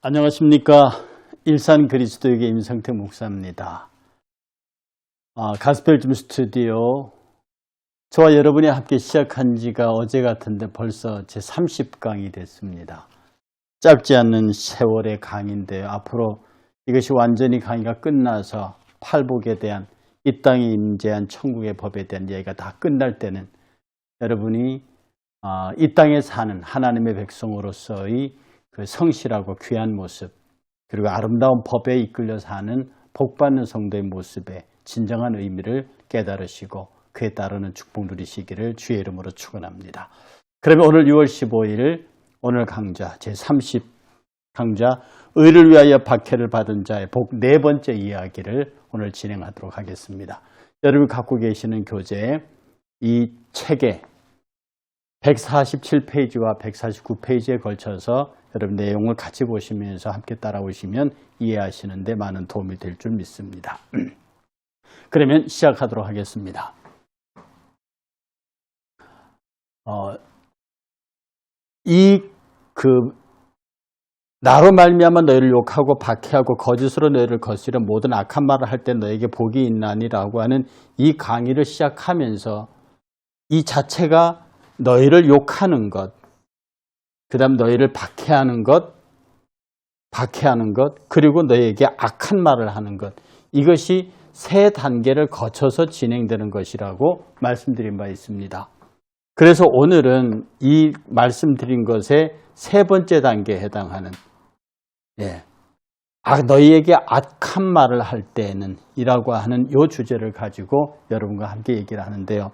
안녕하십니까. 일산 그리스도교회 임성택 목사입니다. 가스펠 줌 스튜디오, 저와 여러분이 함께 시작한 지가 어제 같은데 벌써 제 30강이 됐습니다. 짧지 않은 세월의 강의인데요. 앞으로 이것이 완전히 강의가 끝나서 팔복에 대한, 이 땅에 임재한 천국의 법에 대한 이야기가 다 끝날 때는 여러분이 이 땅에 사는 하나님의 백성으로서의 그 성실하고 귀한 모습, 그리고 아름다운 법에 이끌려 사는 복받는 성도의 모습의 진정한 의미를 깨달으시고 그에 따르는 축복 누리시기를 주의 이름으로 축원합니다. 그러면 오늘 6월 15일 오늘 강좌 제30 강좌 의를 위하여 박해를 받은 자의 복 네 번째 이야기를 오늘 진행하도록 하겠습니다. 여러분 갖고 계시는 교재 이 책에 147페이지와 149페이지에 걸쳐서 여러분 내용을 같이 보시면서 함께 따라오시면 이해하시는 데 많은 도움이 될 줄 믿습니다. 그러면 시작하도록 하겠습니다. 나로 말미암아 너희를 욕하고 박해하고 거짓으로 너희를 거스려 모든 악한 말을 할 때 너에게 복이 있나니라고 하는 이 강의를 시작하면서 이 자체가 너희를 욕하는 것, 그 다음 너희를 박해하는 것, 그리고 너희에게 악한 말을 하는 것, 이것이 세 단계를 거쳐서 진행되는 것이라고 말씀드린 바 있습니다. 그래서 오늘은 이 말씀드린 것의 세 번째 단계에 해당하는 너희에게 악한 말을 할 때에는 이라고 하는 이 주제를 가지고 여러분과 함께 얘기를 하는데요.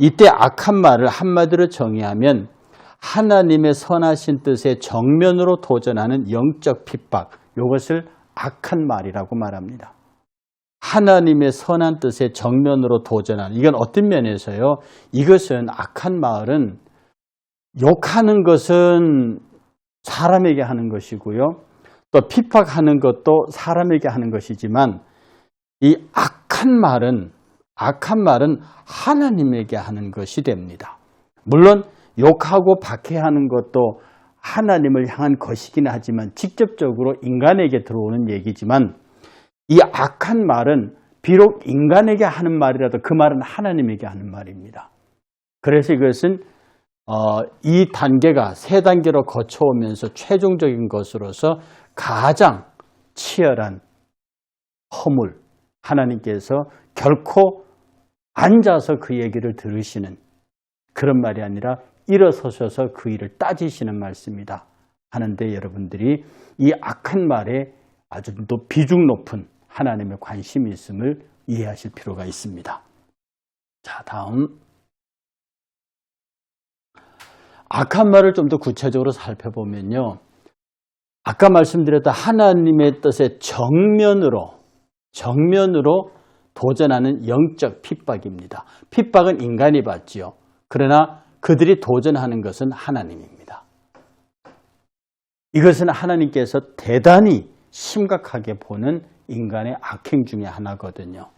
이때 악한 말을 한마디로 정의하면 하나님의 선하신 뜻에 정면으로 도전하는 영적 핍박, 이것을 악한 말이라고 말합니다. 하나님의 선한 뜻에 정면으로 도전하는, 이건 어떤 면에서요? 이것은 악한 말은 욕하는 것은 사람에게 하는 것이고요. 또 핍박하는 것도 사람에게 하는 것이지만 이 악한 말은 하나님에게 하는 것이 됩니다. 물론 욕하고 박해하는 것도 하나님을 향한 것이긴 하지만 직접적으로 인간에게 들어오는 얘기지만 이 악한 말은 비록 인간에게 하는 말이라도 그 말은 하나님에게 하는 말입니다. 그래서 이것은 이 단계가 세 단계로 거쳐오면서 최종적인 것으로서 가장 치열한 허물, 하나님께서 결코 앉아서 그 얘기를 들으시는 그런 말이 아니라 일어서셔서 그 일을 따지시는 말씀이다 하는데, 여러분들이 이 악한 말에 아주 또 비중 높은 하나님의 관심이 있음을 이해하실 필요가 있습니다. 자, 다음. 악한 말을 좀 더 구체적으로 살펴보면요. 아까 말씀드렸던 하나님의 뜻에 정면으로 도전하는 영적 핍박입니다. 핍박은 인간이 받지요. 그러나 그들이 도전하는 것은 하나님입니다. 이것은 하나님께서 대단히 심각하게 보는 인간의 악행 중에 하나거든요.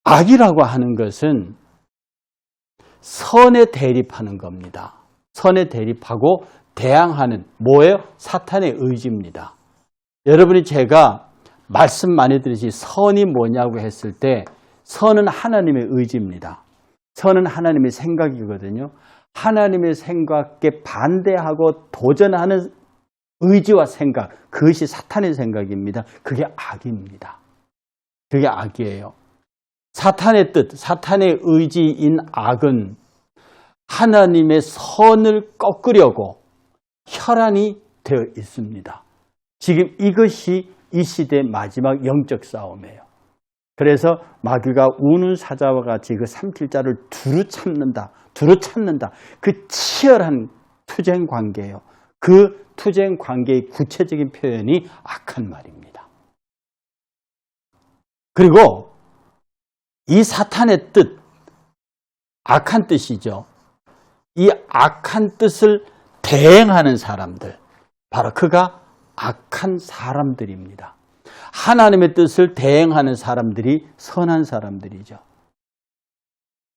악이라고 하는 것은 선에 대립하는 겁니다. 선에 대립하고 대항하는 뭐예요? 사탄의 의지입니다. 여러분이 제가 말씀 많이 들으시 선이 뭐냐고 했을 때 선은 하나님의 의지입니다. 선은 하나님의 생각이거든요. 하나님의 생각에 반대하고 도전하는 의지와 생각, 그것이 사탄의 생각입니다. 그게 악입니다. 그게 악이에요. 사탄의 뜻, 사탄의 의지인 악은 하나님의 선을 꺾으려고 혈안이 되어 있습니다. 지금 이것이 이 시대의 마지막 영적 싸움이에요. 그래서 마귀가 우는 사자와 같이 그 삼킬 자를 두루 찾는다. 그 치열한 투쟁 관계예요. 그 투쟁 관계의 구체적인 표현이 악한 말입니다. 그리고 이 사탄의 뜻, 악한 뜻이죠. 이 악한 뜻을 대행하는 사람들, 바로 그가 악한 사람들입니다. 하나님의 뜻을 대행하는 사람들이 선한 사람들이죠.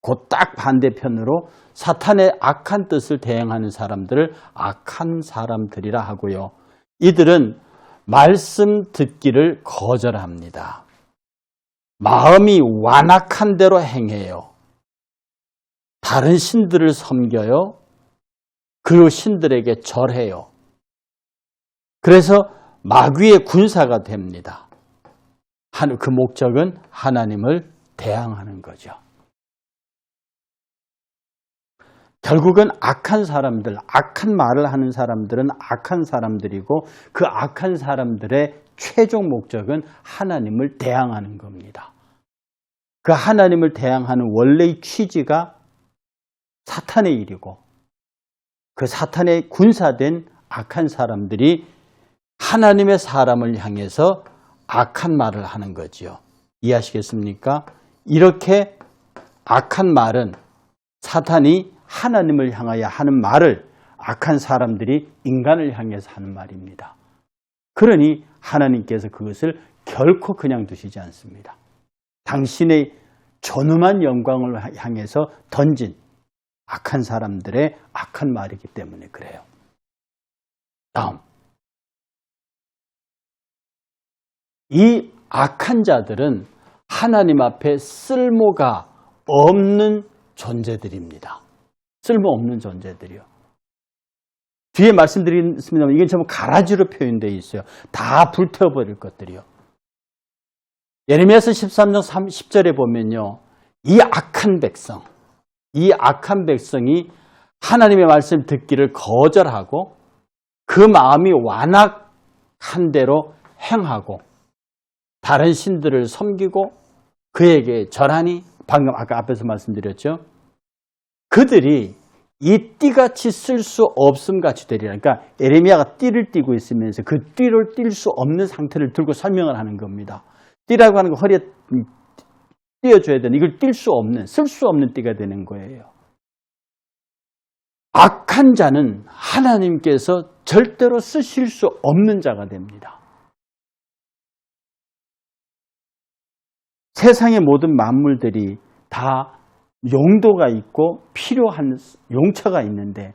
그 딱 반대편으로 사탄의 악한 뜻을 대행하는 사람들을 악한 사람들이라 하고요. 이들은 말씀 듣기를 거절합니다. 마음이 완악한 대로 행해요. 다른 신들을 섬겨요. 그리고 신들에게 절해요. 그래서 마귀의 군사가 됩니다. 그 목적은 하나님을 대항하는 거죠. 결국은 악한 사람들, 악한 말을 하는 사람들은 악한 사람들이고 그 악한 사람들의 최종 목적은 하나님을 대항하는 겁니다. 그 하나님을 대항하는 원래의 취지가 사탄의 일이고 그 사탄의 군사된 악한 사람들이 하나님의 사람을 향해서 악한 말을 하는 거지요. 이해하시겠습니까? 이렇게 악한 말은 사탄이 하나님을 향하여 하는 말을 악한 사람들이 인간을 향해서 하는 말입니다. 그러니 하나님께서 그것을 결코 그냥 두시지 않습니다. 당신의 존엄한 영광을 향해서 던진 악한 사람들의 악한 말이기 때문에 그래요. 다음. 이 악한 자들은 하나님 앞에 쓸모가 없는 존재들입니다. 쓸모없는 존재들이요. 뒤에 말씀드렸습니다만 이게 전부 가라지로 표현되어 있어요. 다 불태워버릴 것들이요. 예레미야서 13장 10절에 보면요. 이 악한 백성이 하나님의 말씀 듣기를 거절하고 그 마음이 완악한 대로 행하고 다른 신들을 섬기고 그에게 절하니 방금 아까 앞에서 말씀드렸죠. 그들이 이 띠같이 쓸 수 없음 같이 되리라. 그러니까 예레미야가 띠를 띠고 있으면서 그 띠를 띨 수 없는 상태를 들고 설명을 하는 겁니다. 띠라고 하는 거 허리에 띄어줘야 되는 이걸 띨 수 없는, 쓸 수 없는 띠가 되는 거예요. 악한 자는 하나님께서 절대로 쓰실 수 없는 자가 됩니다. 세상의 모든 만물들이 다 용도가 있고 필요한 용처가 있는데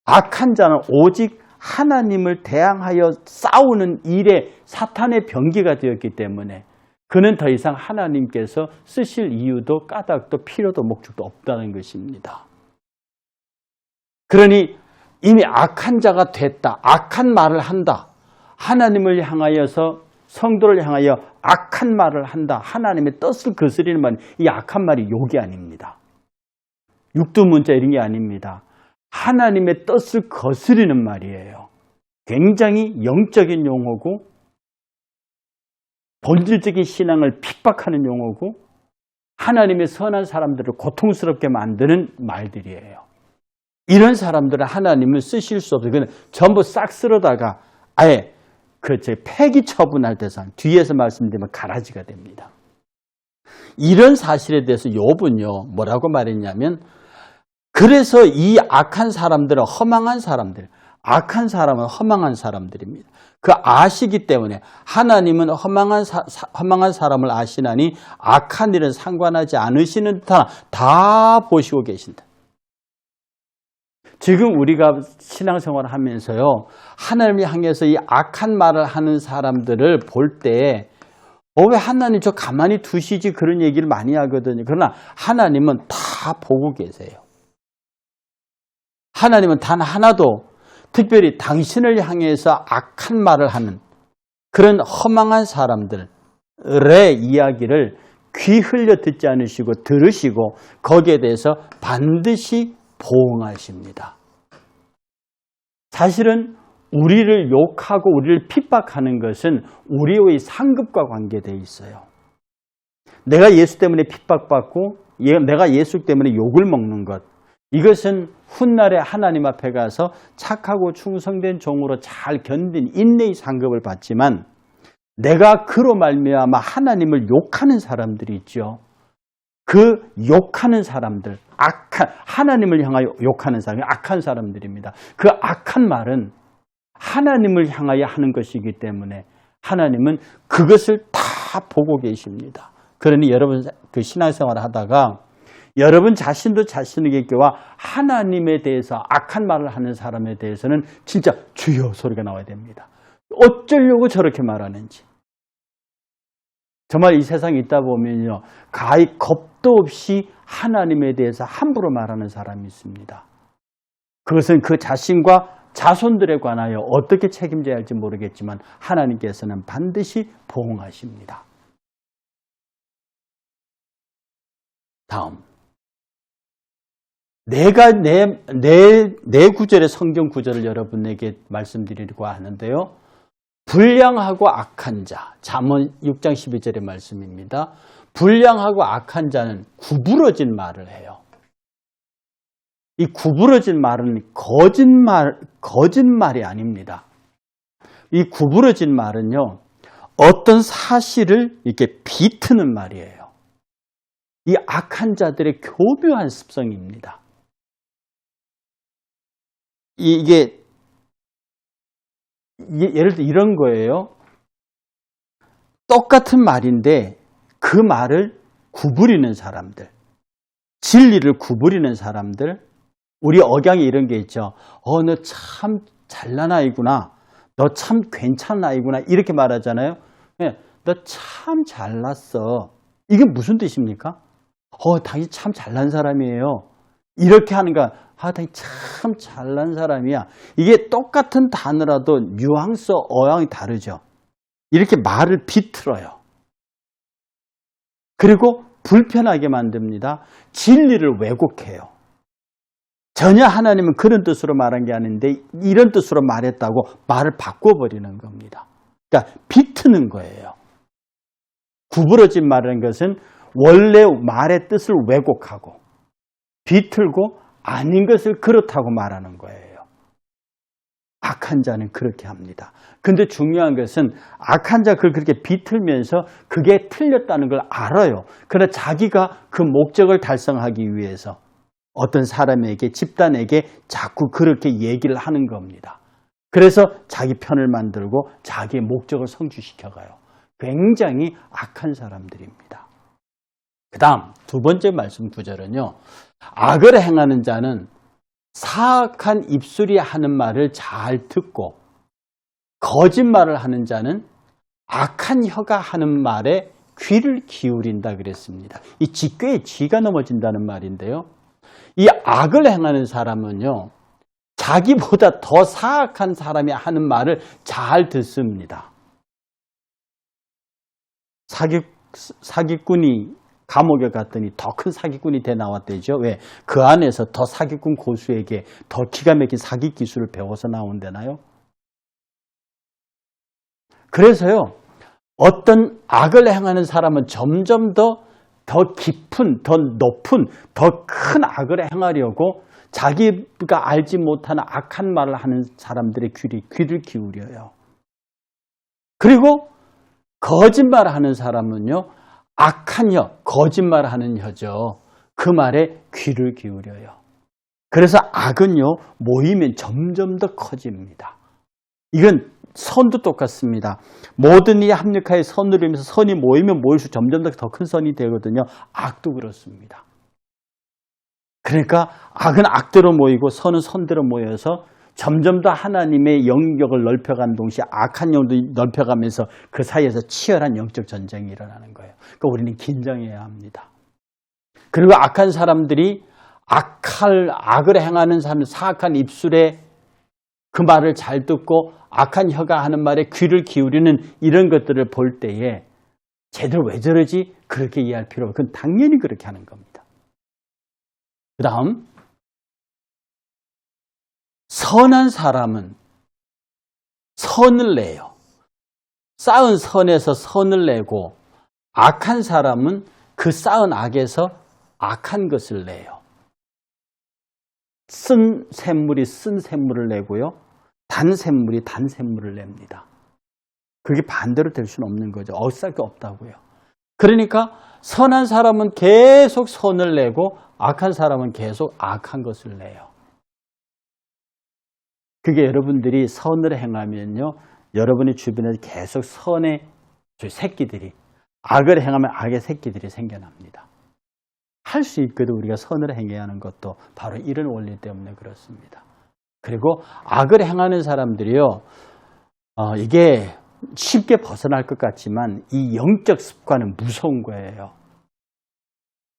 악한 자는 오직 하나님을 대항하여 싸우는 일에 사탄의 병기가 되었기 때문에 그는 더 이상 하나님께서 쓰실 이유도 까닭도 필요도 목적도 없다는 것입니다. 그러니 이미 악한 자가 됐다. 악한 말을 한다. 하나님을 향하여서 성도를 향하여 악한 말을 한다. 하나님의 뜻을 거스리는 말, 이 악한 말이 욕이 아닙니다. 육두문자 이런 게 아닙니다. 하나님의 뜻을 거스리는 말이에요. 굉장히 영적인 용어고 본질적인 신앙을 핍박하는 용어고 하나님의 선한 사람들을 고통스럽게 만드는 말들이에요. 이런 사람들은 하나님을 쓰실 수 없어요. 그건 전부 싹 쓸어다가 아예 폐기 처분할 때서 뒤에서 말씀드리면 가라지가 됩니다. 이런 사실에 대해서 욥은요 뭐라고 말했냐면 그래서 이 악한 사람들은 허망한 사람들, 악한 사람은 허망한 사람들입니다. 그 아시기 때문에 하나님은 허망한 사람을 아시나니 악한 일은 상관하지 않으시는 듯하나 다 보시고 계신다. 지금 우리가 신앙생활을 하면서요 하나님을 향해서 이 악한 말을 하는 사람들을 볼 때 왜 하나님 저 가만히 두시지 그런 얘기를 많이 하거든요. 그러나 하나님은 다 보고 계세요. 하나님은 단 하나도 특별히 당신을 향해서 악한 말을 하는 그런 허망한 사람들의 이야기를 귀 흘려 듣지 않으시고 들으시고 거기에 대해서 반드시 보응하십니다. 사실은 우리를 욕하고 우리를 핍박하는 것은 우리의 상급과 관계되어 있어요. 내가 예수 때문에 핍박받고 내가 예수 때문에 욕을 먹는 것, 이것은 훗날에 하나님 앞에 가서 착하고 충성된 종으로 잘 견딘 인내의 상급을 받지만 내가 그로 말미암아 하나님을 욕하는 사람들이 있죠. 그 욕하는 사람들, 하나님을 향하여 욕하는 사람이 악한 사람들입니다. 그 악한 말은 하나님을 향하여 하는 것이기 때문에 하나님은 그것을 다 보고 계십니다. 그러니 여러분 그 신앙생활을 하다가 여러분 자신도 자신에게와 하나님에 대해서 악한 말을 하는 사람에 대해서는 진짜 주여 소리가 나와야 됩니다. 어쩌려고 저렇게 말하는지. 정말 이 세상에 있다 보면요, 가히 겁도 없이 하나님에 대해서 함부로 말하는 사람이 있습니다. 그것은 그 자신과 자손들에 관하여 어떻게 책임져야 할지 모르겠지만 하나님께서는 반드시 보응하십니다. 다음, 네 구절의 성경 구절을 여러분에게 말씀드리려고 하는데요. 불량하고 악한 자, 잠언 6장 12절의 말씀입니다. 불량하고 악한 자는 구부러진 말을 해요. 이 구부러진 말은 거짓말이 아닙니다. 이 구부러진 말은요, 어떤 사실을 이렇게 비트는 말이에요. 이 악한 자들의 교묘한 습성입니다. 이게 예를 들어 이런 거예요. 똑같은 말인데 그 말을 구부리는 사람들, 진리를 구부리는 사람들, 우리 억양에 이런 게 있죠. 너 참 잘난 아이구나. 너 참 괜찮은 아이구나. 이렇게 말하잖아요. 너 참 잘났어. 이게 무슨 뜻입니까? 당신 참 잘난 사람이에요. 이렇게 하는 거, 당신 참 잘난 사람이야. 이게 똑같은 단어라도 뉘앙스, 어양이 다르죠. 이렇게 말을 비틀어요. 그리고 불편하게 만듭니다. 진리를 왜곡해요. 전혀 하나님은 그런 뜻으로 말한 게 아닌데 이런 뜻으로 말했다고 말을 바꿔버리는 겁니다. 그러니까 비트는 거예요. 구부러진 말이라는 것은 원래 말의 뜻을 왜곡하고 비틀고 아닌 것을 그렇다고 말하는 거예요. 악한 자는 그렇게 합니다. 근데 중요한 것은 악한 자 그걸 그렇게 비틀면서 그게 틀렸다는 걸 알아요. 그러나 자기가 그 목적을 달성하기 위해서 어떤 사람에게, 집단에게 자꾸 그렇게 얘기를 하는 겁니다. 그래서 자기 편을 만들고 자기의 목적을 성취시켜가요. 굉장히 악한 사람들입니다. 그 다음 두 번째 말씀 구절은요. 악을 행하는 자는 사악한 입술이 하는 말을 잘 듣고 거짓말을 하는 자는 악한 혀가 하는 말에 귀를 기울인다 그랬습니다. 이 쥐꾀에 쥐가 넘어진다는 말인데요. 이 악을 행하는 사람은요. 자기보다 더 사악한 사람이 하는 말을 잘 듣습니다. 사기꾼이 감옥에 갔더니 더 큰 사기꾼이 돼 나왔대죠. 왜? 그 안에서 더 사기꾼 고수에게 더 기가 막힌 사기 기술을 배워서 나온다나요? 그래서요. 어떤 악을 행하는 사람은 점점 더 깊은, 더 높은, 더 큰 악을 행하려고 자기가 알지 못하는 악한 말을 하는 사람들의 귀를 기울여요. 그리고 거짓말하는 사람은요. 악한 혀, 거짓말하는 혀죠. 그 말에 귀를 기울여요. 그래서 악은요. 모이면 점점 더 커집니다. 이건 선도 똑같습니다. 모든 일이 합력하여 선을 이루면서 선이 모이면 모일수록 점점 더 큰 선이 되거든요. 악도 그렇습니다. 그러니까 악은 악대로 모이고 선은 선대로 모여서 점점 더 하나님의 영역을 넓혀가는 동시에 악한 영역도 넓혀가면서 그 사이에서 치열한 영적 전쟁이 일어나는 거예요. 그러니까 우리는 긴장해야 합니다. 그리고 악한 사람들이 악을 행하는 사람, 사악한 입술에 그 말을 잘 듣고 악한 혀가 하는 말에 귀를 기울이는 이런 것들을 볼 때에 쟤들 왜 저러지? 그렇게 이해할 필요 없고 그건 당연히 그렇게 하는 겁니다. 그 다음 선한 사람은 선을 내요. 쌓은 선에서 선을 내고 악한 사람은 그 쌓은 악에서 악한 것을 내요. 쓴 샘물이 쓴 샘물을 내고요. 단 샘물이 단 샘물을 냅니다. 그게 반대로 될 수는 없는 거죠. 어쌀 게 없다고요. 그러니까 선한 사람은 계속 선을 내고 악한 사람은 계속 악한 것을 내요. 그게 여러분들이 선을 행하면요. 여러분의 주변에 계속 선의 새끼들이, 악을 행하면 악의 새끼들이 생겨납니다. 할 수 있거든. 우리가 선을 행해야 하는 것도 바로 이런 원리 때문에 그렇습니다. 그리고 악을 행하는 사람들이요, 이게 쉽게 벗어날 것 같지만 이 영적 습관은 무서운 거예요.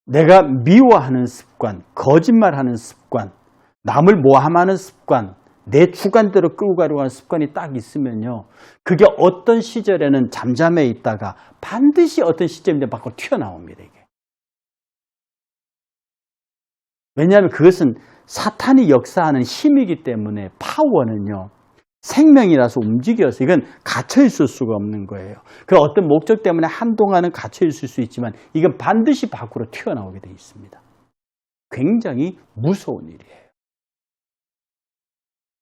내가 미워하는 습관, 거짓말하는 습관, 남을 모함하는 습관, 내 주관대로 끌고 가려고 하는 습관이 딱 있으면요, 그게 어떤 시절에는 잠잠해 있다가 반드시 어떤 시점인데 밖으로 튀어나옵니다. 이게. 왜냐하면 그것은 사탄이 역사하는 힘이기 때문에 파워는요, 생명이라서 움직여서 이건 갇혀 있을 수가 없는 거예요. 그 어떤 목적 때문에 한동안은 갇혀 있을 수 있지만 이건 반드시 밖으로 튀어나오게 되어 있습니다. 굉장히 무서운 일이에요.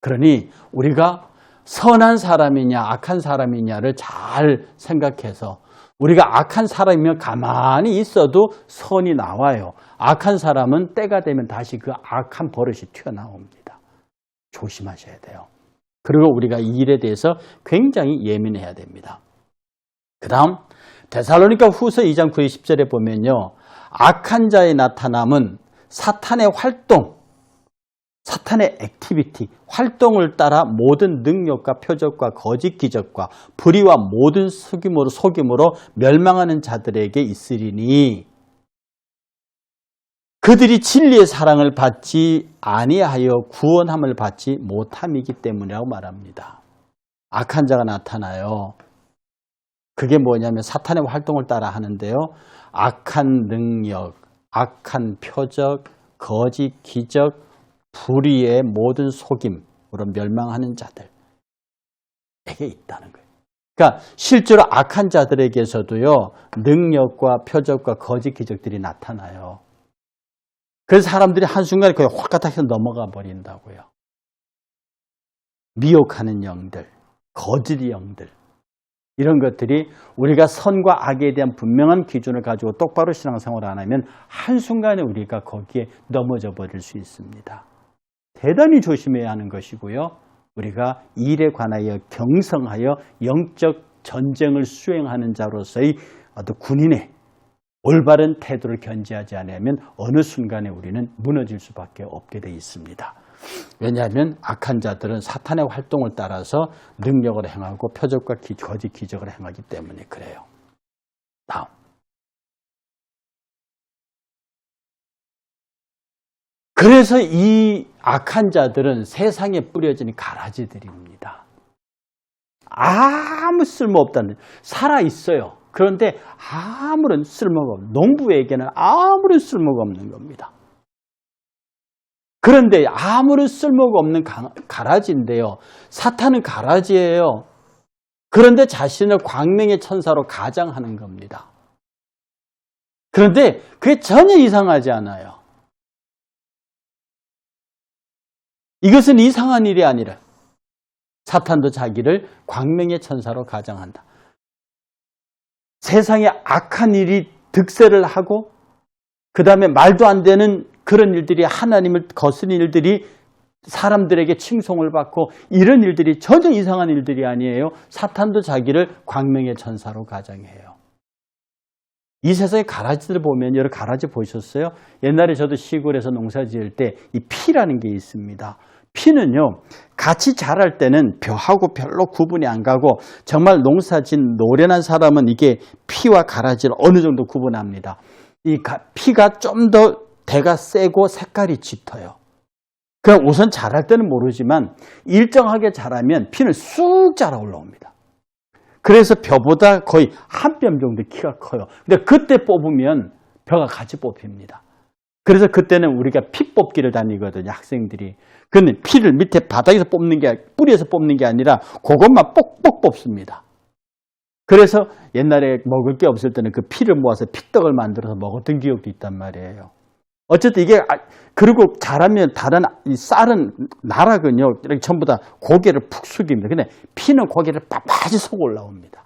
그러니 우리가 선한 사람이냐 악한 사람이냐를 잘 생각해서, 우리가 악한 사람이면 가만히 있어도 선이 나와요. 악한 사람은 때가 되면 다시 그 악한 버릇이 튀어나옵니다. 조심하셔야 돼요. 그리고 우리가 이 일에 대해서 굉장히 예민해야 됩니다. 그 다음 데살로니가 후서 2장 9, 10절에 보면요, 악한 자의 나타남은 사탄의 활동, 사탄의 액티비티, 활동을 따라 모든 능력과 표적과 거짓 기적과 불의와 모든 속임으로 멸망하는 자들에게 있으리니 그들이 진리의 사랑을 받지 아니하여 구원함을 받지 못함이기 때문이라고 말합니다. 악한 자가 나타나요. 그게 뭐냐면 사탄의 활동을 따라 하는데요, 악한 능력, 악한 표적, 거짓 기적, 불의의 모든 속임으로 멸망하는 자들에게 있다는 거예요. 그러니까 실제로 악한 자들에게서도요, 능력과 표적과 거짓 기적들이 나타나요. 그래서 사람들이 한순간에 거의 확가닥해서 넘어가 버린다고요. 미혹하는 영들, 거짓 영들, 이런 것들이 우리가 선과 악에 대한 분명한 기준을 가지고 똑바로 신앙생활을 안 하면 한순간에 우리가 거기에 넘어져 버릴 수 있습니다. 대단히 조심해야 하는 것이고요. 우리가 일에 관하여 경성하여 영적 전쟁을 수행하는 자로서의 어떤 군인의 올바른 태도를 견지하지 않으면 어느 순간에 우리는 무너질 수밖에 없게 되어 있습니다. 왜냐하면 악한 자들은 사탄의 활동을 따라서 능력을 행하고 표적과 거짓 기적을 행하기 때문에 그래요. 다음. 그래서 이 악한 자들은 세상에 뿌려진 가라지들입니다. 아무 쓸모없다는, 살아있어요. 그런데 아무런 쓸모가 없는, 농부에게는 아무런 쓸모가 없는 겁니다. 그런데 아무런 쓸모가 없는 가라지인데요, 사탄은 가라지예요. 그런데 자신을 광명의 천사로 가장하는 겁니다. 그런데 그게 전혀 이상하지 않아요. 이것은 이상한 일이 아니라 사탄도 자기를 광명의 천사로 가장한다. 세상에 악한 일이 득세를 하고 그 다음에 말도 안 되는 그런 일들이, 하나님을 거스르는 일들이 사람들에게 칭송을 받고, 이런 일들이 전혀 이상한 일들이 아니에요. 사탄도 자기를 광명의 천사로 가장해요. 이 세상의 가라지들 보면, 여러 가라지 보셨어요? 옛날에 저도 시골에서 농사 지을 때 이 피라는 게 있습니다. 피는요, 같이 자랄 때는 벼하고 별로 구분이 안 가고, 정말 농사 짓는 노련한 사람은 이게 피와 가라지를 어느 정도 구분합니다. 이 피가 좀 더 대가 세고 색깔이 짙어요. 그럼 우선 자랄 때는 모르지만 일정하게 자라면 피는 쑥 자라 올라옵니다. 그래서 벼보다 거의 한 뼘 정도 키가 커요. 근데 그때 뽑으면 벼가 같이 뽑힙니다. 그래서 그때는 우리가 피 뽑기를 다니거든요, 학생들이. 근데 피를 밑에 바닥에서 뽑는 게, 뿌리에서 뽑는 게 아니라 그것만 뽁뽁 뽑습니다. 그래서 옛날에 먹을 게 없을 때는 그 피를 모아서 피떡을 만들어서 먹었던 기억도 있단 말이에요. 어쨌든 이게, 그리고 자라면 다른 이 쌀은 나락은요, 이렇게 전부 다 고개를 푹 숙입니다. 근데 피는 고개를 빳빳이 속 올라옵니다.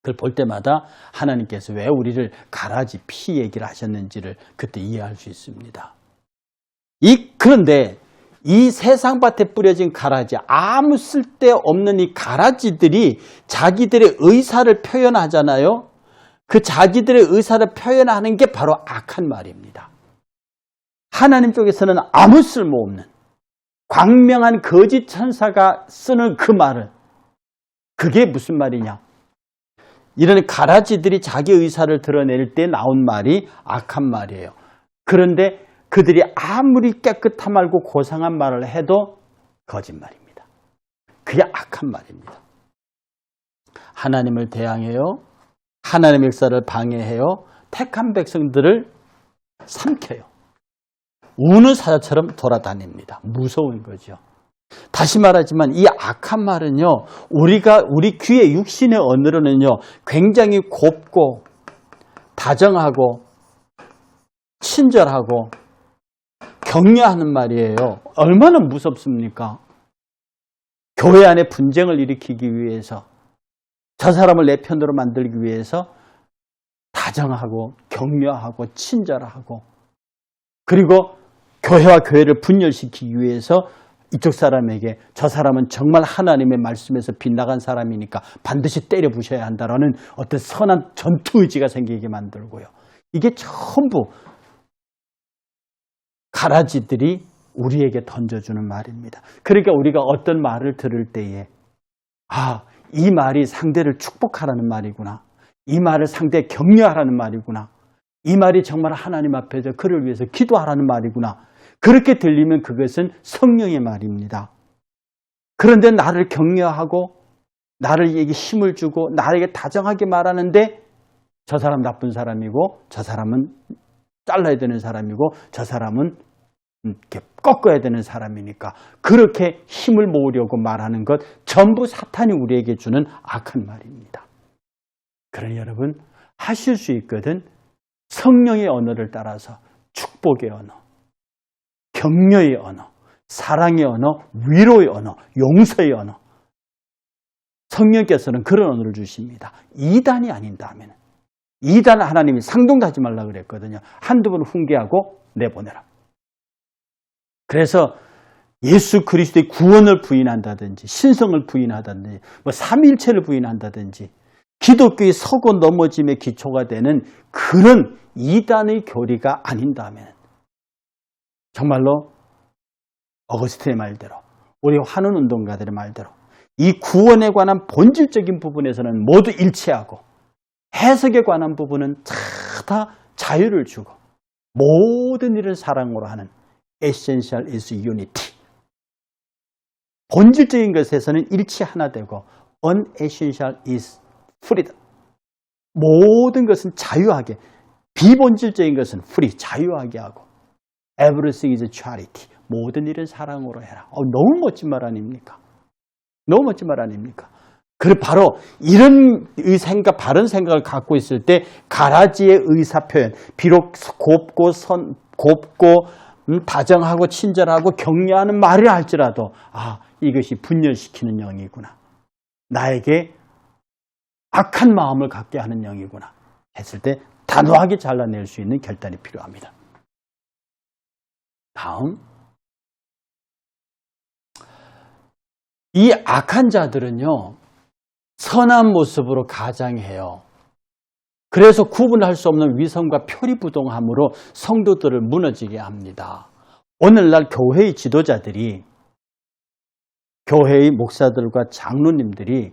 그걸 볼 때마다 하나님께서 왜 우리를 가라지 피 얘기를 하셨는지를 그때 이해할 수 있습니다. 그런데 이 세상밭에 뿌려진 가라지, 아무 쓸데없는 이 가라지들이 자기들의 의사를 표현하잖아요. 그 자기들의 의사를 표현하는 게 바로 악한 말입니다. 하나님 쪽에서는 아무 쓸모없는 광명한 거짓 천사가 쓰는 그 말은 그게 무슨 말이냐? 이런 가라지들이 자기 의사를 드러낼 때 나온 말이 악한 말이에요. 그런데 그들이 아무리 깨끗한 말고 고상한 말을 해도 거짓말입니다. 그게 악한 말입니다. 하나님을 대항해요. 하나님의 역사를 방해해요. 택한 백성들을 삼켜요. 우는 사자처럼 돌아다닙니다. 무서운 거죠. 다시 말하지만 이 악한 말은요, 우리 귀의 육신의 언어로는요, 굉장히 곱고 다정하고 친절하고 격려하는 말이에요. 얼마나 무섭습니까? 교회 안에 분쟁을 일으키기 위해서, 저 사람을 내 편으로 만들기 위해서 다정하고 격려하고 친절하고, 그리고 교회와 교회를 분열시키기 위해서 이쪽 사람에게 저 사람은 정말 하나님의 말씀에서 빗나간 사람이니까 반드시 때려 부셔야 한다라는 어떤 선한 전투 의지가 생기게 만들고요. 이게 전부 가라지들이 우리에게 던져주는 말입니다. 그러니까 우리가 어떤 말을 들을 때에 이 말이 상대를 축복하라는 말이구나. 이 말을 상대에 격려하라는 말이구나. 이 말이 정말 하나님 앞에서 그를 위해서 기도하라는 말이구나. 그렇게 들리면 그것은 성령의 말입니다. 그런데 나를 격려하고 나에게 힘을 주고 나에게 다정하게 말하는데 저 사람 나쁜 사람이고 저 사람은 잘라야 되는 사람이고 저 사람은 이렇게 꺾어야 되는 사람이니까 그렇게 힘을 모으려고 말하는 것 전부 사탄이 우리에게 주는 악한 말입니다. 그러니 여러분 하실 수 있거든. 성령의 언어를 따라서 축복의 언어, 격려의 언어, 사랑의 언어, 위로의 언어, 용서의 언어. 성령께서는 그런 언어를 주십니다. 이단이 아닌다면. 이단은 하나님이 상종도 하지 말라 그랬거든요. 한두 번 훈계하고 내보내라. 그래서 예수 그리스도의 구원을 부인한다든지 신성을 부인하다든지 삼위일체를 부인한다든지 기독교의 서고 넘어짐의 기초가 되는 그런 이단의 교리가 아닌다면 정말로 어거스틴의 말대로 우리 환원 운동가들의 말대로 이 구원에 관한 본질적인 부분에서는 모두 일치하고 해석에 관한 부분은 다 자유를 주고 모든 일을 사랑으로 하는 Essential is unity. 본질적인 것에서는 일치 하나 되고 Unessential is freedom. 모든 것은 자유하게, 비본질적인 것은 free, 자유하게 하고 Everything is charity. 모든 일은 사랑으로 해라. 너무 멋진 말 아닙니까? 너무 멋진 말 아닙니까? 그리고 바로 이런 생각, 바른 생각을 갖고 있을 때 가라지의 의사표현, 비록 곱고 다정하고 친절하고 격려하는 말이라 할지라도 이것이 분열시키는 영이구나. 나에게 악한 마음을 갖게 하는 영이구나 했을 때 단호하게 잘라낼 수 있는 결단이 필요합니다. 다음, 이 악한 자들은요 선한 모습으로 가장해요. 그래서 구분할 수 없는 위선과 표리부동함으로 성도들을 무너지게 합니다. 오늘날 교회의 지도자들이, 교회의 목사들과 장로님들이,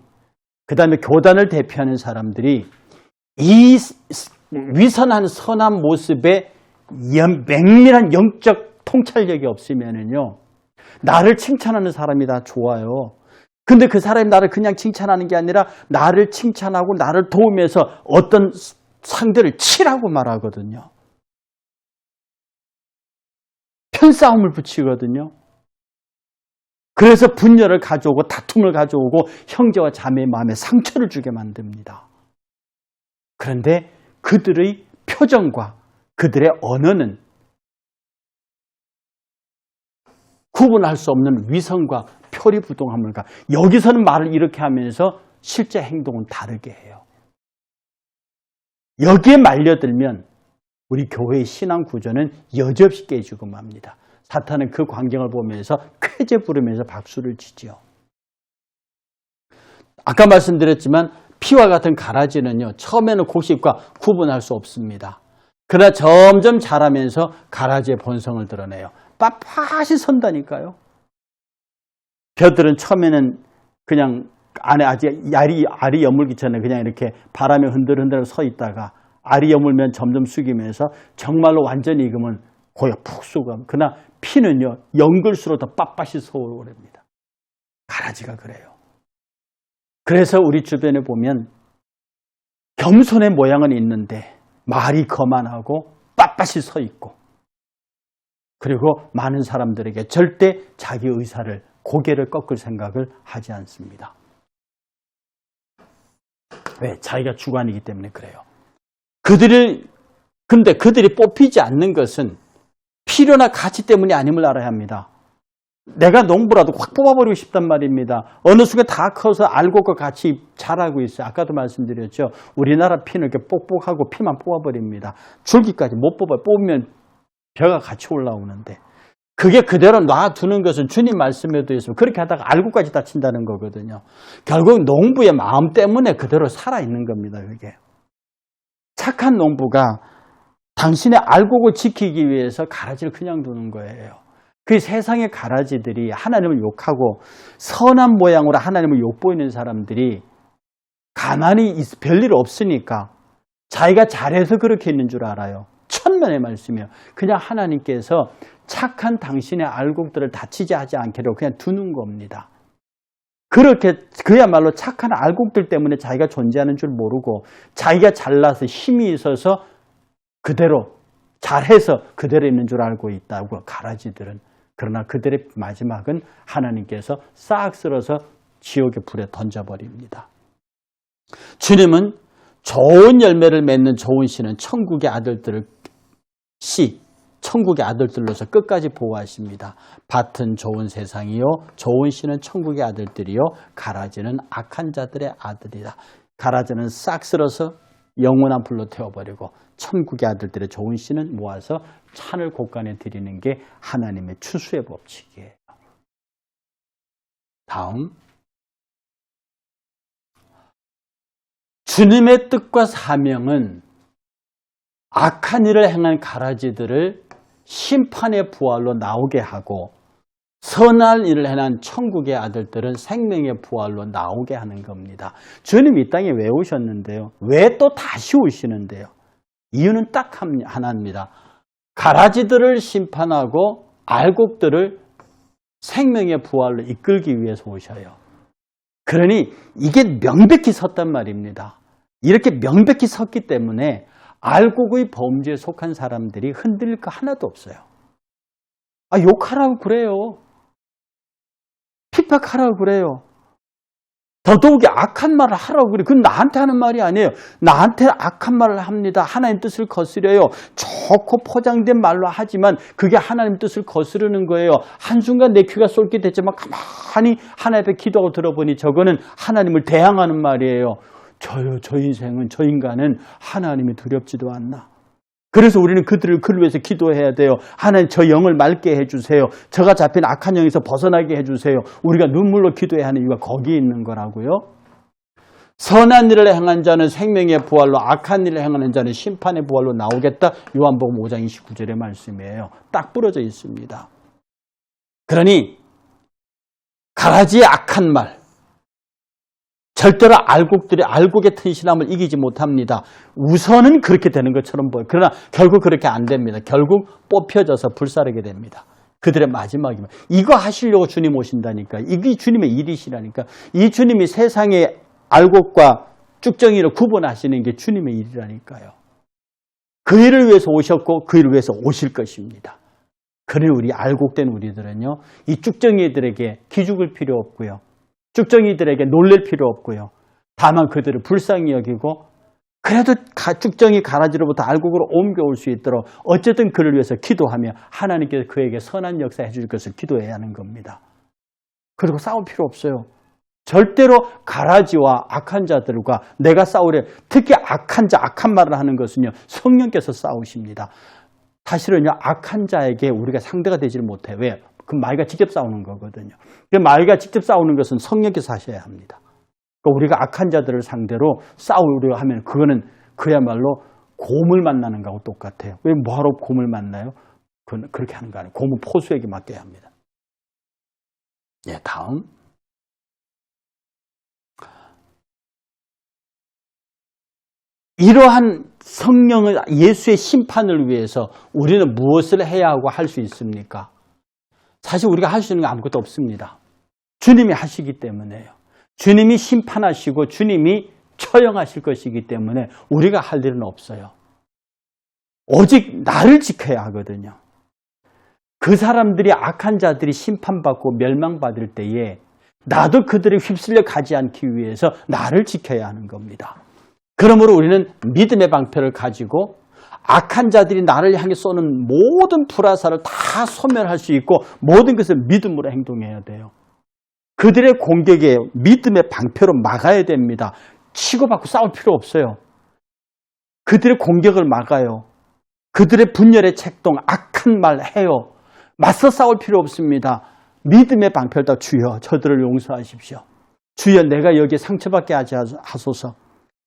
그 다음에 교단을 대표하는 사람들이 이 위선한 선한 모습에 맹렬한 영적 통찰력이 없으면은요, 나를 칭찬하는 사람이 다 좋아요. 근데 그 사람이 나를 그냥 칭찬하는 게 아니라 나를 칭찬하고 나를 도우면서 어떤 상대를 치라고 말하거든요. 편싸움을 붙이거든요. 그래서 분열을 가져오고 다툼을 가져오고 형제와 자매의 마음에 상처를 주게 만듭니다. 그런데 그들의 표정과 그들의 언어는 구분할 수 없는 위선과 표리부동함을 여기서는 말을 이렇게 하면서 실제 행동은 다르게 해요. 여기에 말려들면 우리 교회의 신앙 구조는 여지없이 깨지고 맙니다. 사탄은 그 광경을 보면서 쾌재 부르면서 박수를 치지요. 아까 말씀드렸지만 피와 같은 가라지는요, 처음에는 곡식과 구분할 수 없습니다. 그러나 점점 자라면서 가라지의 본성을 드러내요. 빳빳이 선다니까요. 벼들은 처음에는 그냥 안에 아직 알이 여물기 전에 그냥 이렇게 바람에 흔들흔들 서 있다가 알이 여물면 점점 숙이면서 정말로 완전히 익으면 고기가 푹 쏘고, 그러나 피는요, 연글수록 더 빳빳이 서오릅니다. 가라지가 그래요. 그래서 우리 주변에 보면 겸손의 모양은 있는데 말이 거만하고 빳빳이 서 있고, 그리고 많은 사람들에게 절대 자기 의사를, 고개를 꺾을 생각을 하지 않습니다. 왜? 자기가 주관이기 때문에 그래요. 근데 그들이 뽑히지 않는 것은 필요나 가치 때문이 아님을 알아야 합니다. 내가 농부라도 확 뽑아버리고 싶단 말입니다. 어느 순간 다 커서 알곡과 같이 자라고 있어요. 아까도 말씀드렸죠. 우리나라 피는 이렇게 뽁뽁하고 피만 뽑아버립니다. 줄기까지 못 뽑아요. 뽑으면 벼가 같이 올라오는데, 그게 그대로 놔두는 것은 주님 말씀에도 있으면 그렇게 하다가 알곡까지 다친다는 거거든요. 결국 농부의 마음 때문에 그대로 살아있는 겁니다. 그게. 착한 농부가 당신의 알곡을 지키기 위해서 가라지를 그냥 두는 거예요. 그 세상의 가라지들이 하나님을 욕하고 선한 모양으로 하나님을 욕보이는 사람들이 가만히 별일 없으니까 자기가 잘해서 그렇게 있는 줄 알아요. 천만의 말씀이에요. 그냥 하나님께서 착한 당신의 알곡들을 다치지 하지 않게로 그냥 두는 겁니다. 그렇게 그야말로 착한 알곡들 때문에 자기가 존재하는 줄 모르고 자기가 잘나서 힘이 있어서 그대로 잘해서 그대로 있는 줄 알고 있다고, 가라지들은. 그러나 그들의 마지막은 하나님께서 싹 쓸어서 지옥의 불에 던져버립니다. 주님은 좋은 열매를 맺는 좋은 씨는 천국의 아들들을 천국의 아들들로서 끝까지 보호하십니다. 밭은 좋은 세상이요, 좋은 씨는 천국의 아들들이요, 가라지는 악한 자들의 아들이다. 가라지는 싹 쓸어서 영원한 불로 태워버리고, 천국의 아들들의 좋은 씨는 모아서 산을 곳간에 드리는 게 하나님의 추수의 법칙이에요. 다음, 주님의 뜻과 사명은 악한 일을 행한 가라지들을 심판의 부활로 나오게 하고, 선한 일을 행한 천국의 아들들은 생명의 부활로 나오게 하는 겁니다. 주님이 이 땅에 왜 오셨는데요? 왜 또 다시 오시는데요? 이유는 딱 하나입니다. 가라지들을 심판하고 알곡들을 생명의 부활로 이끌기 위해서 오셔요. 그러니 이게 명백히 섰단 말입니다. 이렇게 명백히 섰기 때문에 알곡의 범죄에 속한 사람들이 흔들릴 거 하나도 없어요. 욕하라고 그래요. 핍박하라고 그래요. 더더욱이 악한 말을 하라고 그래요. 그건 나한테 하는 말이 아니에요. 나한테 악한 말을 합니다. 하나님 뜻을 거스려요. 좋고 포장된 말로 하지만 그게 하나님 뜻을 거스르는 거예요. 한순간 내 귀가 쏠깃했지만 가만히 하나님 앞에 기도하고 들어보니 저거는 하나님을 대항하는 말이에요. 저 인생은, 저 인간은 하나님이 두렵지도 않나. 그래서 우리는 그들을 위해서 기도해야 돼요. 하나님, 저 영을 맑게 해주세요. 저가 잡힌 악한 영에서 벗어나게 해주세요. 우리가 눈물로 기도해야 하는 이유가 거기에 있는 거라고요. 선한 일을 행한 자는 생명의 부활로, 악한 일을 행하는 자는 심판의 부활로 나오겠다. 요한복음 5장 29절의 말씀이에요. 딱 부러져 있습니다. 그러니 가라지의 악한 말, 절대로 알곡의 튼실함을 이기지 못합니다. 우선은 그렇게 되는 것처럼 보여요. 그러나 결국 그렇게 안 됩니다. 결국 뽑혀져서 불사르게 됩니다. 그들의 마지막이면. 이거 하시려고 주님 오신다니까. 이게 주님의 일이시라니까. 이 주님이 세상의 알곡과 쭉정이를 구분하시는 게 주님의 일이라니까요. 그 일을 위해서 오셨고 그 일을 위해서 오실 것입니다. 그러니 우리 알곡된 우리들은요, 이 쭉정이들에게 기죽을 필요 없고요, 쭉정이들에게 놀랄 필요 없고요. 다만 그들을 불쌍히 여기고, 그래도 쭉정이 가라지로부터 알곡으로 옮겨올 수 있도록 어쨌든 그를 위해서 기도하며 하나님께서 그에게 선한 역사 해줄 것을 기도해야 하는 겁니다. 그리고 싸울 필요 없어요. 절대로 가라지와 악한 자들과 내가 싸우려, 특히 악한 자, 악한 말을 하는 것은요, 성령께서 싸우십니다. 사실은요, 악한 자에게 우리가 상대가 되지를 못해요. 왜? 그 마귀가 직접 싸우는 거거든요. 그 마귀가 직접 싸우는 것은 성령께서 하셔야 합니다. 그러니까 우리가 악한 자들을 상대로 싸우려 하면 그거는 그야말로 곰을 만나는 거하고 똑같아요. 왜 뭐하러 곰을 만나요? 그건 그렇게 하는 거 아니에요. 곰은 포수에게 맡겨야 합니다. 예, 다음. 이러한 성령을, 예수의 심판을 위해서 우리는 무엇을 해야 하고 할 수 있습니까? 사실 우리가 할 수 있는 게 아무것도 없습니다. 주님이 하시기 때문에요. 주님이 심판하시고 주님이 처형하실 것이기 때문에 우리가 할 일은 없어요. 오직 나를 지켜야 하거든요. 그 사람들이, 악한 자들이 심판받고 멸망받을 때에 나도 그들을 휩쓸려 가지 않기 위해서 나를 지켜야 하는 겁니다. 그러므로 우리는 믿음의 방패를 가지고 악한 자들이 나를 향해 쏘는 모든 불화살을 다 소멸할 수 있고 모든 것을 믿음으로 행동해야 돼요. 그들의 공격에 믿음의 방패로 막아야 됩니다. 치고받고 싸울 필요 없어요. 그들의 공격을 막아요. 그들의 분열의 책동, 악한 말 해요. 맞서 싸울 필요 없습니다. 믿음의 방패를 다, 주여 저들을 용서하십시오. 주여 내가 여기에 상처받게 하지 하소서.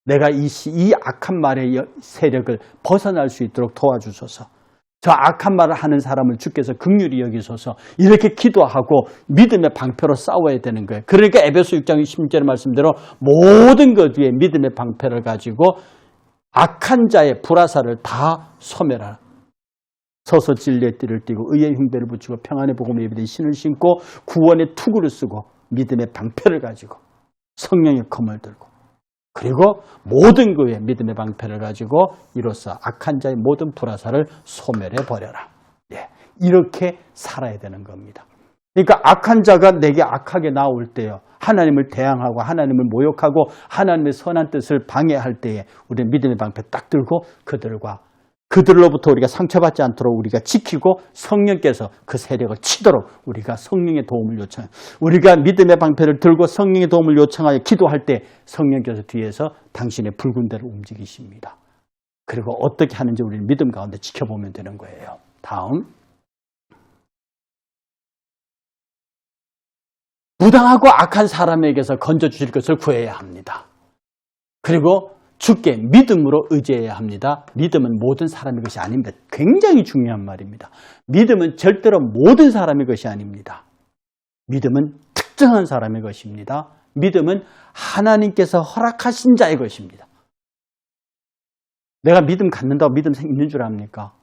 내가 이 악한 말의 세력을 벗어날 수 있도록 도와주소서. 저 악한 말을 하는 사람을 주께서 긍휼히 여기소서. 이렇게 기도하고 믿음의 방패로 싸워야 되는 거예요. 그러니까 에베소 6장 16절의 말씀대로 모든 것 위에 믿음의 방패를 가지고 악한 자의 불화살을 다 소멸하라. 서서 진리의 띠를 띠고 의의 흉배를 붙이고 평안의 복음에 예비된 신을 신고 구원의 투구를 쓰고 믿음의 방패를 가지고 성령의 검을 들고 그리고 모든 그의 믿음의 방패를 가지고 이로써 악한 자의 모든 불화살을 소멸해 버려라. 예, 이렇게 살아야 되는 겁니다. 그러니까 악한 자가 내게 악하게 나올 때요, 하나님을 대항하고 하나님을 모욕하고 하나님의 선한 뜻을 방해할 때에 우리는 믿음의 방패 딱 들고 그들로부터 우리가 상처받지 않도록 우리가 지키고 성령께서 그 세력을 치도록 우리가 성령의 도움을 요청해요. 우리가 믿음의 방패를 들고 성령의 도움을 요청하여 기도할 때 성령께서 뒤에서 당신의 붉은 대를 움직이십니다. 그리고 어떻게 하는지 우리는 믿음 가운데 지켜보면 되는 거예요. 다음. 무당하고 악한 사람에게서 건져주실 것을 구해야 합니다. 그리고 주께 믿음으로 의지해야 합니다. 믿음은 모든 사람의 것이 아닙니다. 굉장히 중요한 말입니다. 믿음은 절대로 모든 사람의 것이 아닙니다. 믿음은 특정한 사람의 것입니다. 믿음은 하나님께서 허락하신 자의 것입니다. 내가 믿음 갖는다고 믿음 있는 줄 압니까?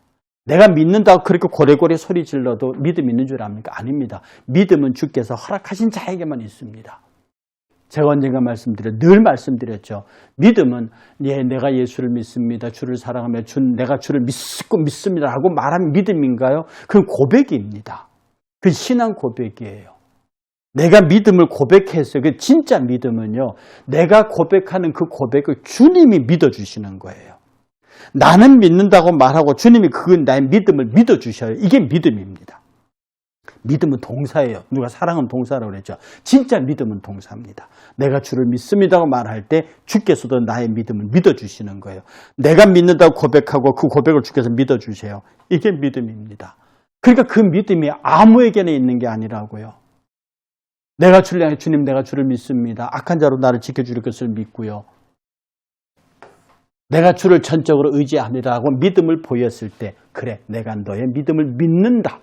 내가 믿는다고 그렇게 고래고래 소리 질러도 믿음 있는 줄 압니까? 아닙니다. 믿음은 주께서 허락하신 자에게만 있습니다. 제가 언젠가 늘 말씀드렸죠. 믿음은 내가 예수를 믿습니다. 주를 사랑하며 내가 주를 믿습니다 라고 말한 믿음인가요? 그건 고백입니다. 그건 신앙 고백이에요. 내가 믿음을 고백했어요. 그 진짜 믿음은요, 내가 고백하는 그 고백을 주님이 믿어주시는 거예요. 나는 믿는다고 말하고 주님이 그건 나의 믿음을 믿어주셔요. 이게 믿음입니다. 믿음은 동사예요. 누가 사랑은 동사라고 그랬죠. 진짜 믿음은 동사입니다. 내가 주를 믿습니다고 말할 때 주께서도 나의 믿음을 믿어주시는 거예요. 내가 믿는다고 고백하고 그 고백을 주께서 믿어주세요. 이게 믿음입니다. 그러니까 그 믿음이 아무에게나 있는 게 아니라고요. 내가 주를 향해 주님 내가 주를 믿습니다. 악한 자로 나를 지켜줄 것을 믿고요. 내가 주를 전적으로 의지합니다 하고 믿음을 보였을 때 그래 내가 너의 믿음을 믿는다.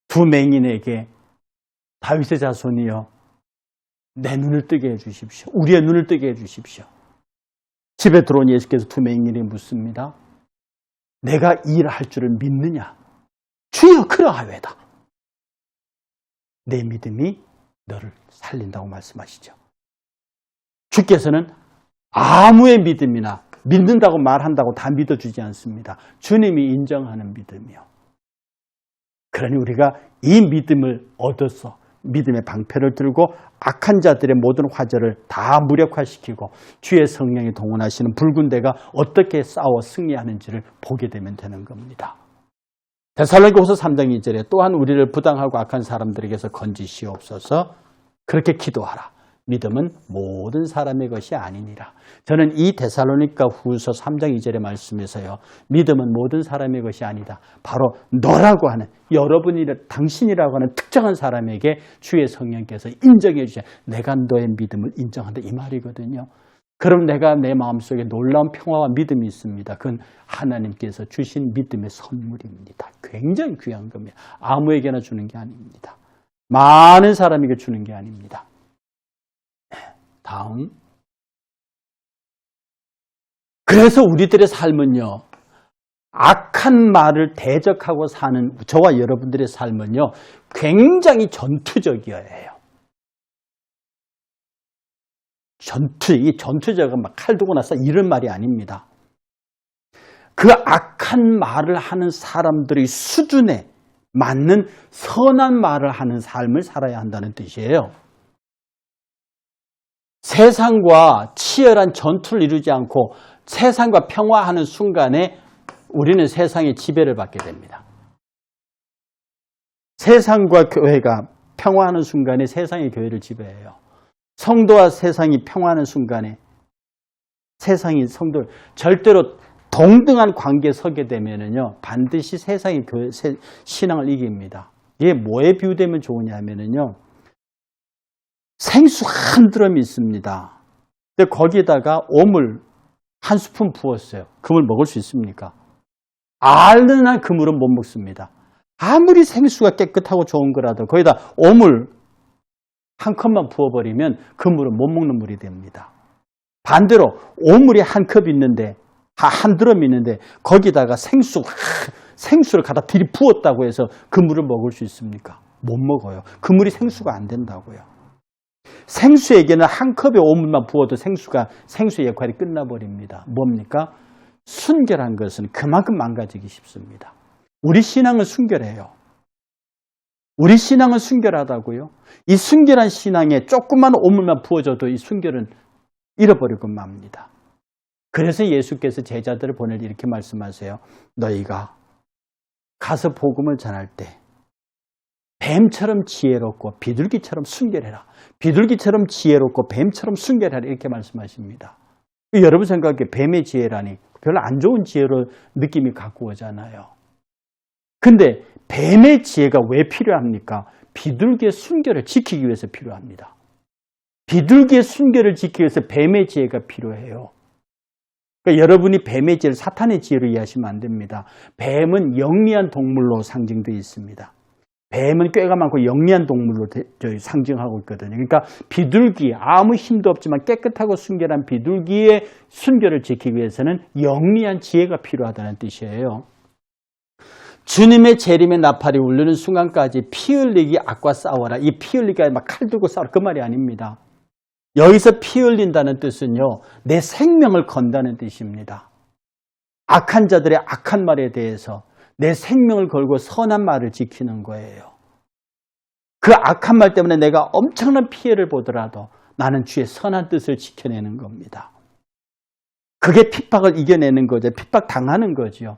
두 맹인에게 다윗의 자손이여 내 눈을 뜨게 해주십시오. 우리의 눈을 뜨게 해주십시오. 집에 들어온 예수께서 두 맹인에게 묻습니다. 내가 이 일을 할 줄을 믿느냐? 주여 그러하외다. 내 믿음이 너를 살린다고 말씀하시죠. 주께서는 아무의 믿음이나 믿는다고 말한다고 다 믿어주지 않습니다. 주님이 인정하는 믿음이요. 그러니 우리가 이 믿음을 얻어서 믿음의 방패를 들고 악한 자들의 모든 화제를 다 무력화시키고 주의 성령이 동원하시는 붉은 대가 어떻게 싸워 승리하는지를 보게 되면 되는 겁니다. 데살로니가후서 3장 2절에 또한 우리를 부당하고 악한 사람들에게서 건지시옵소서. 그렇게 기도하라. 믿음은 모든 사람의 것이 아니니라. 저는 이 데살로니가 후서 3장 2절의 말씀에서요. 믿음은 모든 사람의 것이 아니다. 바로 너라고 하는 당신이라고 하는 특정한 사람에게 주의 성령께서 인정해 주셔. 내가 너의 믿음을 인정한다. 이 말이거든요. 그럼 내가 내 마음속에 놀라운 평화와 믿음이 있습니다. 그건 하나님께서 주신 믿음의 선물입니다. 굉장히 귀한 겁니다. 아무에게나 주는 게 아닙니다. 많은 사람에게 주는 게 아닙니다. 다음. 그래서 우리들의 삶은요, 악한 말을 대적하고 사는 저와 여러분들의 삶은요, 굉장히 전투적이어야 해요. 이 전투적은 막 칼 두고 나서 이런 말이 아닙니다. 그 악한 말을 하는 사람들의 수준에 맞는 선한 말을 하는 삶을 살아야 한다는 뜻이에요. 세상과 치열한 전투를 이루지 않고 세상과 평화하는 순간에 우리는 세상의 지배를 받게 됩니다. 세상과 교회가 평화하는 순간에 세상의 교회를 지배해요. 성도와 세상이 평화하는 순간에 세상이 성도를 절대로 동등한 관계에 서게 되면은요, 반드시 세상의 교회, 신앙을 이깁니다. 이게 뭐에 비유되면 좋으냐 하면은요, 생수 한 드럼이 있습니다. 근데 거기다가 오물 한 스푼 부었어요. 그물 먹을 수 있습니까? 아는 한 그물은 못 먹습니다. 아무리 생수가 깨끗하고 좋은 거라도 거기다 오물 한 컵만 부어버리면 그 물은 못 먹는 물이 됩니다. 반대로 오물이 한 컵 있는데 한 드럼 있는데 거기다가 생수를 갖다 들이부었다고 해서 그 물을 먹을 수 있습니까? 못 먹어요. 그 물이 생수가 안 된다고요. 생수에게는 한 컵의 오물만 부어도 생수의 역할이 끝나버립니다. 뭡니까? 순결한 것은 그만큼 망가지기 쉽습니다. 우리 신앙은 순결해요. 우리 신앙은 순결하다고요? 이 순결한 신앙에 조그만 오물만 부어줘도 이 순결은 잃어버리고 맙니다. 그래서 예수께서 제자들을 보낼 때 이렇게 말씀하세요. 너희가 가서 복음을 전할 때 뱀처럼 지혜롭고 비둘기처럼 순결해라. 비둘기처럼 지혜롭고 뱀처럼 순결해라. 이렇게 말씀하십니다. 여러분 생각에 뱀의 지혜라니 별로 안 좋은 지혜로 느낌이 갖고 오잖아요. 근데 뱀의 지혜가 왜 필요합니까? 비둘기의 순결을 지키기 위해서 필요합니다. 비둘기의 순결을 지키기 위해서 뱀의 지혜가 필요해요. 그러니까 여러분이 뱀의 지혜를 사탄의 지혜로 이해하시면 안 됩니다. 뱀은 영리한 동물로 상징되어 있습니다. 뱀은 꾀가 많고 영리한 동물로 상징하고 있거든요. 그러니까 비둘기, 아무 힘도 없지만 깨끗하고 순결한 비둘기의 순결을 지키기 위해서는 영리한 지혜가 필요하다는 뜻이에요. 주님의 재림의 나팔이 울리는 순간까지 피 흘리기 악과 싸워라. 이 피 흘리기가 막 칼 들고 싸워라. 그 말이 아닙니다. 여기서 피 흘린다는 뜻은요, 내 생명을 건다는 뜻입니다. 악한 자들의 악한 말에 대해서 내 생명을 걸고 선한 말을 지키는 거예요. 그 악한 말 때문에 내가 엄청난 피해를 보더라도 나는 주의 선한 뜻을 지켜내는 겁니다. 그게 핍박을 이겨내는 거죠. 핍박 당하는 거죠.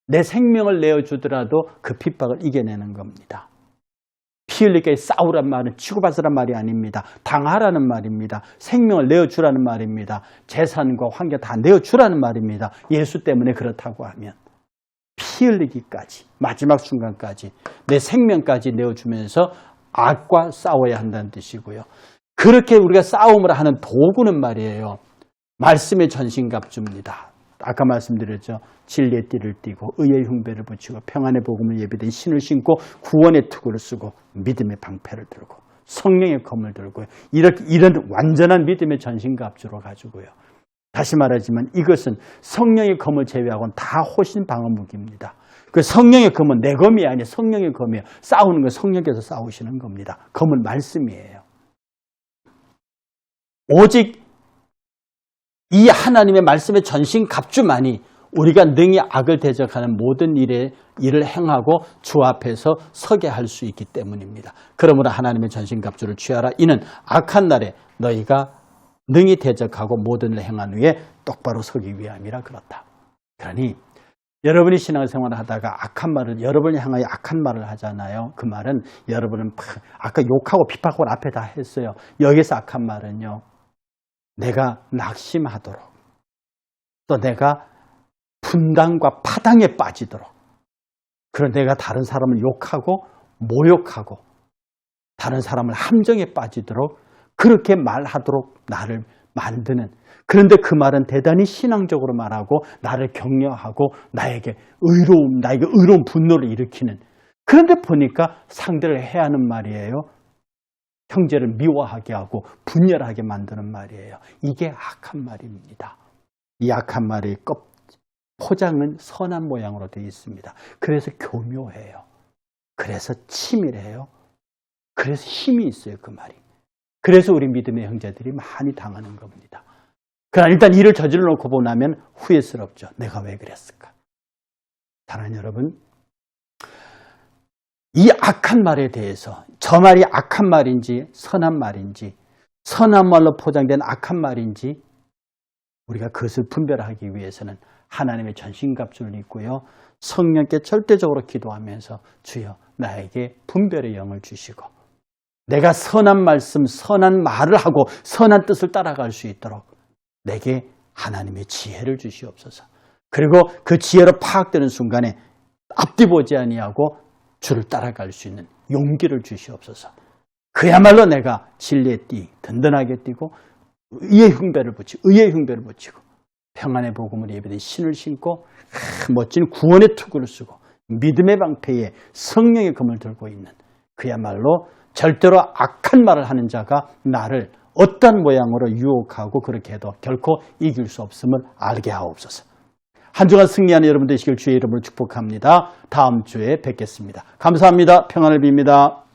내 생명을 내어주더라도 그 핍박을 이겨내는 겁니다. 피 흘리게 싸우란 말은 치고받으란 말이 아닙니다. 당하라는 말입니다. 생명을 내어주라는 말입니다. 재산과 환경 다 내어주라는 말입니다. 예수 때문에 그렇다고 하면 피 흘리기까지 마지막 순간까지 내 생명까지 내어주면서 악과 싸워야 한다는 뜻이고요. 그렇게 우리가 싸움을 하는 도구는 말이에요. 말씀의 전신갑주입니다. 아까 말씀드렸죠. 진리의 띠를 띠고 의의 흉배를 붙이고 평안의 복음을 예비된 신을 신고 구원의 투구를 쓰고 믿음의 방패를 들고 성령의 검을 들고 이런 완전한 믿음의 전신갑주로 가지고요. 다시 말하지만 이것은 성령의 검을 제외하고는 다 호신 방어 무기입니다. 그 성령의 검은 내 검이 아니라 성령의 검이에요. 싸우는 건 성령께서 싸우시는 겁니다. 검은 말씀이에요. 오직 이 하나님의 말씀의 전신갑주만이 우리가 능히 악을 대적하는 모든 일을 행하고 주 앞에서 서게 할 수 있기 때문입니다. 그러므로 하나님의 전신갑주를 취하라. 이는 악한 날에 너희가 능히 대적하고 모든 일을 행한 후에 똑바로 서기 위함이라 그렇다. 그러니 여러분이 신앙생활을 하다가 악한 말을, 여러분을 향하여 악한 말을 하잖아요. 그 말은 여러분은 아까 욕하고 비판하고 앞에 다 했어요. 여기서 악한 말은요, 내가 낙심하도록, 또 내가 분당과 파당에 빠지도록, 그런 내가 다른 사람을 욕하고 모욕하고 다른 사람을 함정에 빠지도록 그렇게 말하도록 나를 만드는, 그런데 그 말은 대단히 신앙적으로 말하고 나를 격려하고 나에게 의로운 분노를 일으키는, 그런데 보니까 상대를 해하는 말이에요. 형제를 미워하게 하고 분열하게 만드는 말이에요. 이게 악한 말입니다. 이 악한 말의 포장은 선한 모양으로 되어 있습니다. 그래서 교묘해요. 그래서 치밀해요. 그래서 힘이 있어요, 그 말이. 그래서 우리 믿음의 형제들이 많이 당하는 겁니다. 그러나 일단 일을 저질러 놓고 나면 후회스럽죠. 내가 왜 그랬을까? 사랑하는 여러분, 이 악한 말에 대해서, 저 말이 악한 말인지 선한 말인지, 선한 말로 포장된 악한 말인지 우리가 그것을 분별하기 위해서는 하나님의 전신갑주를 입고요, 성령께 절대적으로 기도하면서 주여 나에게 분별의 영을 주시고 내가 선한 말씀, 선한 말을 하고 선한 뜻을 따라갈 수 있도록 내게 하나님의 지혜를 주시옵소서. 그리고 그 지혜로 파악되는 순간에 앞뒤 보지 아니하고 주를 따라갈 수 있는 용기를 주시옵소서. 그야말로 내가 진리의 띠 든든하게 띠고 의의 흉배를 붙이고 평안의 복음을 예배된 신을 신고 멋진 구원의 투구를 쓰고 믿음의 방패에 성령의 검을 들고 있는, 그야말로 절대로 악한 말을 하는 자가 나를 어떤 모양으로 유혹하고 그렇게 해도 결코 이길 수 없음을 알게 하옵소서. 한 주간 승리하는 여러분 되시길 주의 이름으로 축복합니다. 다음 주에 뵙겠습니다. 감사합니다. 평안을 빕니다.